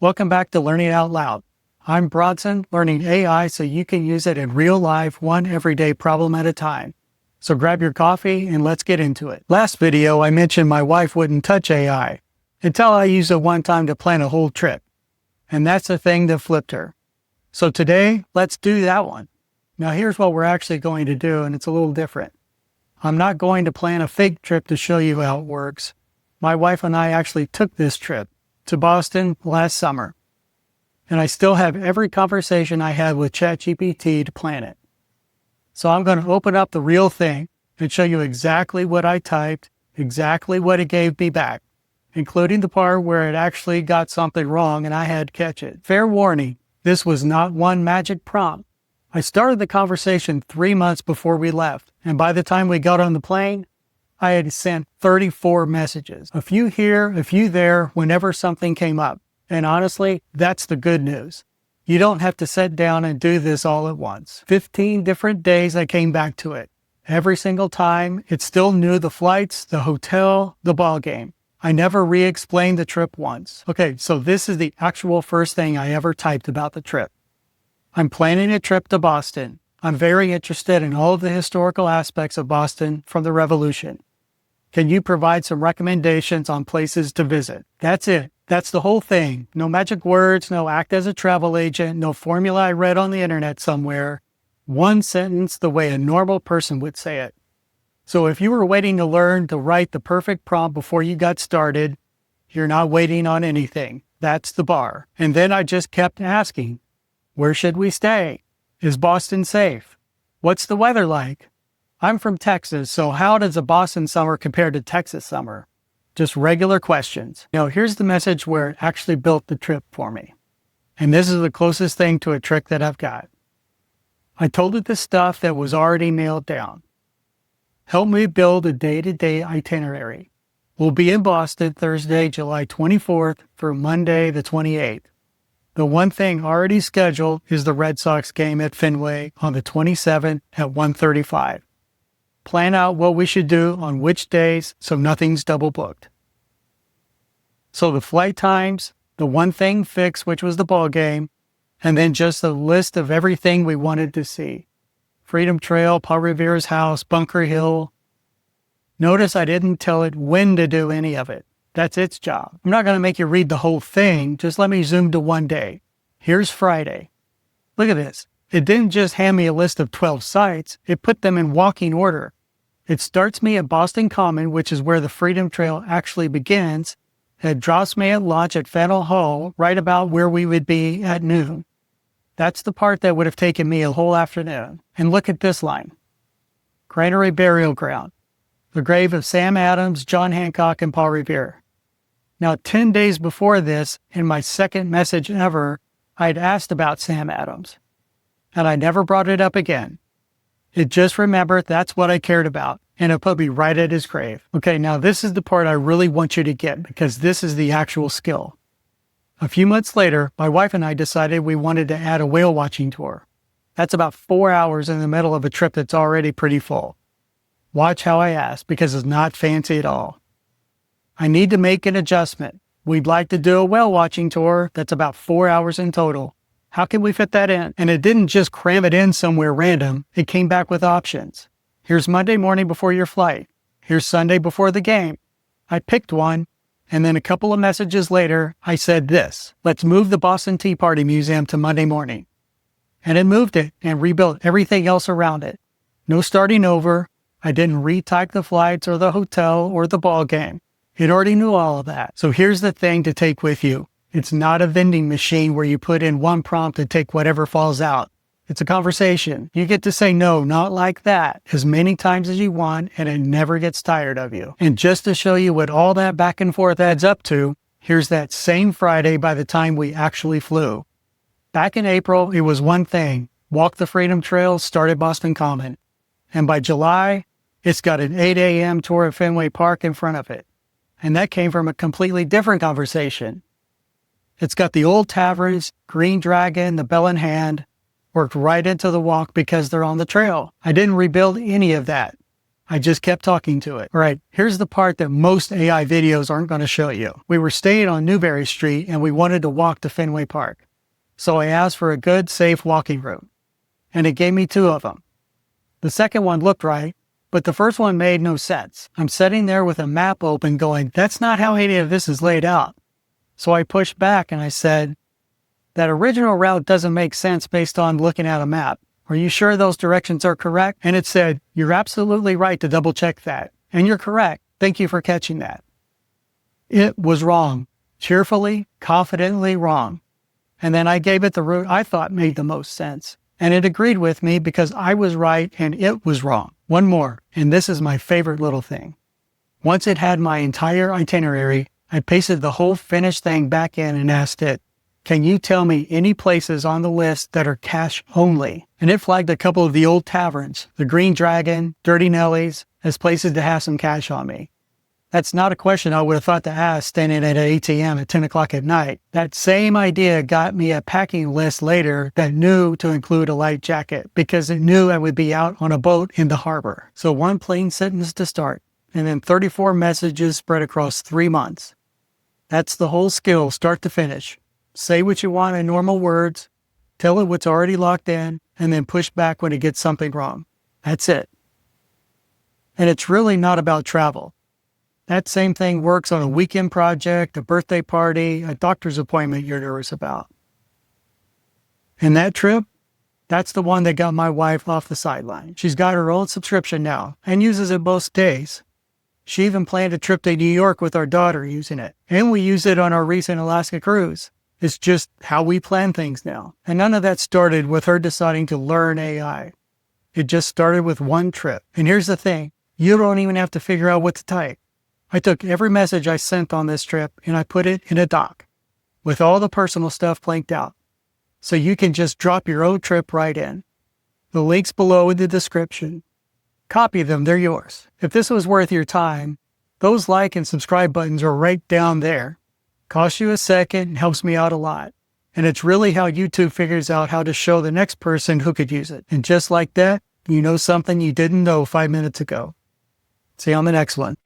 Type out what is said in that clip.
Welcome back to Learning Out Loud. I'm Bronson, learning AI so you can use it in real life, one everyday problem at a time. So grab your coffee and let's get into it. Last video, I mentioned my wife wouldn't touch AI until I used it one time to plan a whole trip. And that's the thing that flipped her. So today, let's do that one. Now here's what we're actually going to do, and it's a little different. I'm not going to plan a fake trip to show you how it works. My wife and I actually took this trip to Boston last summer. And I still have every conversation I had with ChatGPT to plan it. So I'm going to open up the real thing and show you exactly what I typed, exactly what it gave me back, including the part where it actually got something wrong and I had to catch it. Fair warning, this was not one magic prompt. I started the conversation 3 months before we left, and by the time we got on the plane, I had sent 34 messages. A few here, a few there, whenever something came up. And honestly, that's the good news. You don't have to sit down and do this all at once. 15 different days I came back to it. Every single time, it still knew the flights, the hotel, the ball game. I never re-explained the trip once. Okay, so this is the actual first thing I ever typed about the trip. I'm planning a trip to Boston. I'm very interested in all of the historical aspects of Boston from the Revolution. Can you provide some recommendations on places to visit? That's it. That's the whole thing. No magic words, no act as a travel agent, no formula I read on the internet somewhere. One sentence the way a normal person would say it. So if you were waiting to learn to write the perfect prompt before you got started, you're not waiting on anything. That's the bar. And then I just kept asking, where should we stay? Is Boston safe? What's the weather like? I'm from Texas, so how does a Boston summer compare to Texas summer? Just regular questions. Now, here's the message where it actually built the trip for me. And this is the closest thing to a trick that I've got. I told it the stuff that was already nailed down. Help me build a day-to-day itinerary. We'll be in Boston Thursday, July 24th through Monday the 28th. The one thing already scheduled is the Red Sox game at Fenway on the 27th at 1:35. Plan out what we should do on which days so nothing's double booked. So the flight times, the one thing fixed, which was the ball game, and then just a list of everything we wanted to see. Freedom Trail, Paul Revere's house, Bunker Hill. Notice I didn't tell it when to do any of it. That's its job. I'm not going to make you read the whole thing. Just let me zoom to one day. Here's Friday. Look at this. It didn't just hand me a list of 12 sites. It put them in walking order. It starts me at Boston Common, which is where the Freedom Trail actually begins. It drops me at lunch at Faneuil Hall, right about where we would be at noon. That's the part that would have taken me a whole afternoon. And look at this line. Granary Burial Ground. The grave of Sam Adams, John Hancock, and Paul Revere. Now, 10 days before this, in my second message ever, I'd asked about Sam Adams. And I never brought it up again. It just remembered that's what I cared about, and it put me right at his grave. Okay, now this is the part I really want you to get, because this is the actual skill. A few months later, my wife and I decided we wanted to add a whale watching tour. That's about 4 hours in the middle of a trip that's already pretty full. Watch how I ask, because it's not fancy at all. I need to make an adjustment. We'd like to do a whale watching tour that's about 4 hours in total. How can we fit that in? And it didn't just cram it in somewhere random. It came back with options. Here's Monday morning before your flight. Here's Sunday before the game. I picked one, and then a couple of messages later, I said this. Let's move the Boston Tea Party Museum to Monday morning. And it moved it and rebuilt everything else around it. No starting over. I didn't retype the flights or the hotel or the ball game. It already knew all of that. So here's the thing to take with you. It's not a vending machine where you put in one prompt and take whatever falls out. It's a conversation. You get to say no, not like that, as many times as you want, and it never gets tired of you. And just to show you what all that back and forth adds up to, here's that same Friday by the time we actually flew. Back in April, it was one thing. Walk the Freedom Trail, start at Boston Common. And by July, it's got an 8 a.m. tour of Fenway Park in front of it. And that came from a completely different conversation. It's got the old taverns, Green Dragon, the Bell in Hand, worked right into the walk because they're on the trail. I didn't rebuild any of that. I just kept talking to it. All right, here's the part that most AI videos aren't going to show you. We were staying on Newberry Street and we wanted to walk to Fenway Park. So I asked for a good, safe walking route. And it gave me 2 of them. The second one looked right, but the first one made no sense. I'm sitting there with a map open going, that's not how any of this is laid out. So I pushed back and I said, that original route doesn't make sense based on looking at a map. Are you sure those directions are correct? And it said, you're absolutely right to double check that. And you're correct. Thank you for catching that. It was wrong. Cheerfully, confidently wrong. And then I gave it the route I thought made the most sense. And it agreed with me because I was right and it was wrong. One more, and this is my favorite little thing. Once it had my entire itinerary, I pasted the whole finished thing back in and asked it, can you tell me any places on the list that are cash only? And it flagged a couple of the old taverns, the Green Dragon, Dirty Nellies, as places to have some cash on me. That's not a question I would have thought to ask standing at an ATM at 10 o'clock at night. That same idea got me a packing list later that knew to include a light jacket because it knew I would be out on a boat in the harbor. So one plain sentence to start, and then 34 messages spread across 3 months. That's the whole skill, start to finish. Say what you want in normal words, tell it what's already locked in, and then push back when it gets something wrong. That's it. And it's really not about travel. That same thing works on a weekend project, a birthday party, a doctor's appointment you're nervous about. And that trip, that's the one that got my wife off the sideline. She's got her own subscription now and uses it most days. She even planned a trip to New York with our daughter using it. And we used it on our recent Alaska cruise. It's just how we plan things now. And none of that started with her deciding to learn AI. It just started with one trip. And here's the thing, you don't even have to figure out what to type. I took every message I sent on this trip and I put it in a doc with all the personal stuff blanked out. So you can just drop your own trip right in. The links below in the description. Copy them, they're yours. If this was worth your time, those like and subscribe buttons are right down there. Costs you a second and helps me out a lot. And it's really how YouTube figures out how to show the next person who could use it. And just like that, you know something you didn't know 5 minutes ago. See you on the next one.